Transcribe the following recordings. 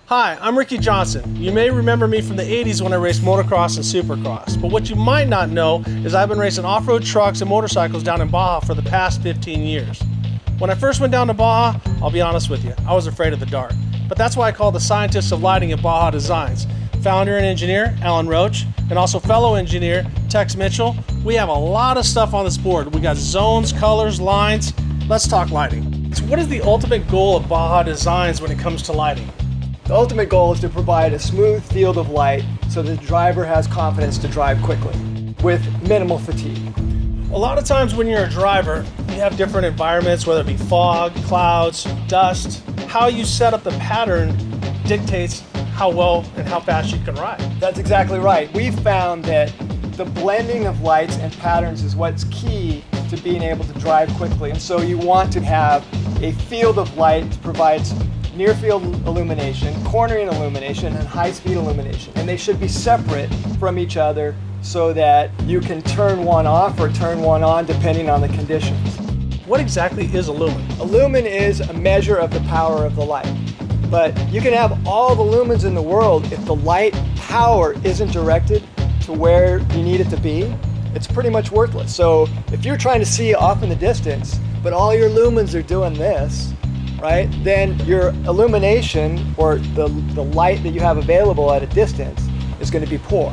Hi, I'm Ricky Johnson. You may remember me from the 80s when I raced motocross and supercross, but what you might not know is I've been racing off-road trucks and motorcycles down in Baja for the past 15 years. When I first went down to Baja, I'll be honest with you, I was afraid of the dark. But that's why I call the scientists of lighting at Baja Designs, founder and engineer Alan Roach, and also fellow engineer Tex Mitchell. We have a lot of stuff on this board. We got zones, colors, lines. Let's talk lighting. So what is the ultimate goal of Baja Designs when it comes to lighting? The ultimate goal is to provide a smooth field of light so the driver has confidence to drive quickly with minimal fatigue. A lot of times when you're a driver, you have different environments, whether it be fog, clouds, dust. How you set up the pattern dictates how well and how fast you can ride. That's exactly right. We've found that the blending of lights and patterns is what's key to being able to drive quickly. And so you want to have a field of light that provides near-field illumination, cornering illumination, and high-speed illumination. And they should be separate from each other so that you can turn one off or turn one on depending on the conditions. What exactly is a lumen? A lumen is a measure of the power of the light. But you can have all the lumens in the world if the light power isn't directed to where you need it to be, it's pretty much worthless. So if you're trying to see off in the distance, but all your lumens are doing this, right, then your illumination or the light that you have available at a distance is going to be poor.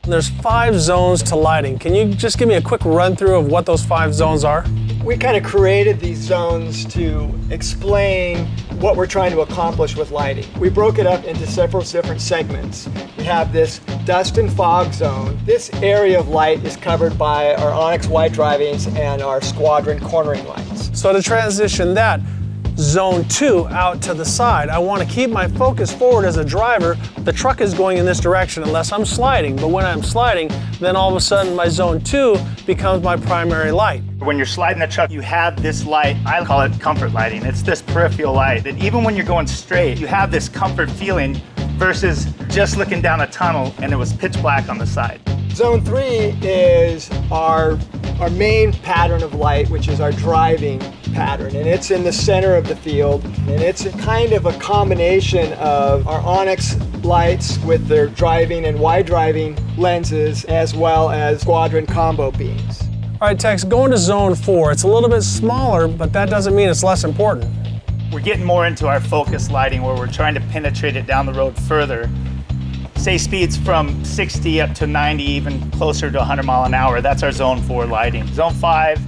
There's 5 zones to lighting. Can you just give me a quick run through of what those 5 zones are? We kind of created these zones to explain what we're trying to accomplish with lighting. We broke it up into several different segments. We have this dust and fog zone. This area of light is covered by our Onyx white drivings and our Squadron cornering lights. So to transition that, Zone 2 out to the side. I want to keep my focus forward as a driver. The truck is going in this direction unless I'm sliding, but when I'm sliding, then all of a sudden my Zone 2 becomes my primary light. When you're sliding the truck, you have this light, I call it comfort lighting. It's this peripheral light that even when you're going straight, you have this comfort feeling versus just looking down a tunnel and it was pitch black on the side. Zone 3 is our main pattern of light, which is our driving pattern, and it's in the center of the field, and it's a kind of a combination of our Onyx lights with their driving and wide driving lenses as well as Squadron combo beams. All right, Tex, going to Zone 4. It's a little bit smaller, but that doesn't mean it's less important. We're getting more into our focus lighting where we're trying to penetrate it down the road further. Say speeds from 60 up to 90, even closer to 100 mile an hour. That's our Zone 4 lighting. Zone 5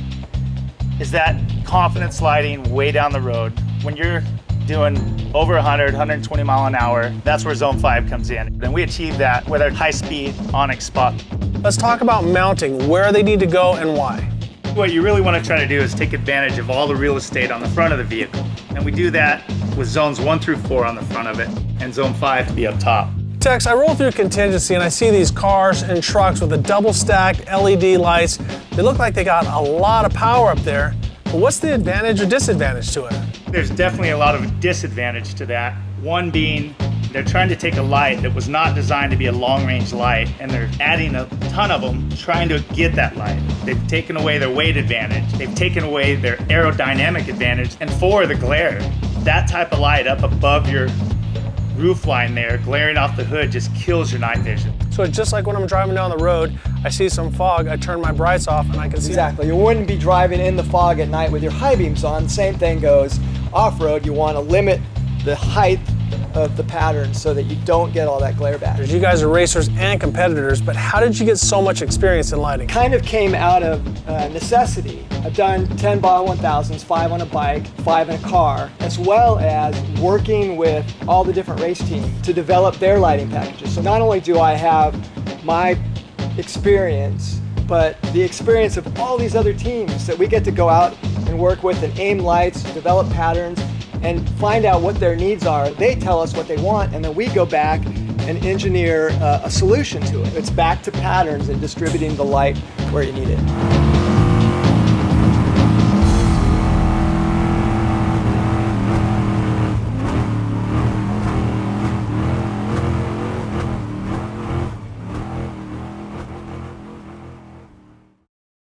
is that confidence lighting way down the road. When you're doing over 100, 120 mile an hour, that's where Zone 5 comes in. And we achieve that with our high-speed Onyx spot. Let's talk about mounting, where they need to go and why. What you really want to try to do is take advantage of all the real estate on the front of the vehicle. And we do that with Zones 1 through 4 on the front of it, and Zone 5 to be up top. Tex, I roll through contingency and I see these cars and trucks with the double stacked LED lights. They look like they got a lot of power up there, but what's the advantage or disadvantage to it? There's definitely a lot of disadvantage to that. One being they're trying to take a light that was not designed to be a long-range light, and they're adding a ton of them trying to get that light. They've taken away their weight advantage. They've taken away their aerodynamic advantage. And for the glare, that type of light up above your roof line there, glaring off the hood, just kills your night vision. So it's just like when I'm driving down the road, I see some fog, I turn my brights off and I can see. Exactly. You wouldn't be driving in the fog at night with your high beams on. Same thing goes off-road. You want to limit the height of the pattern so that you don't get all that glare back. You guys are racers and competitors, but how did you get so much experience in lighting? Kind of came out of necessity. I've done 10 Baja 1000s, 5 on a bike, 5 in a car, as well as working with all the different race teams to develop their lighting packages. So not only do I have my experience, but the experience of all these other teams that we get to go out and work with and aim lights, develop patterns, and find out what their needs are. They tell us what they want, and then we go back and engineer a solution to it. It's back to patterns and distributing the light where you need it.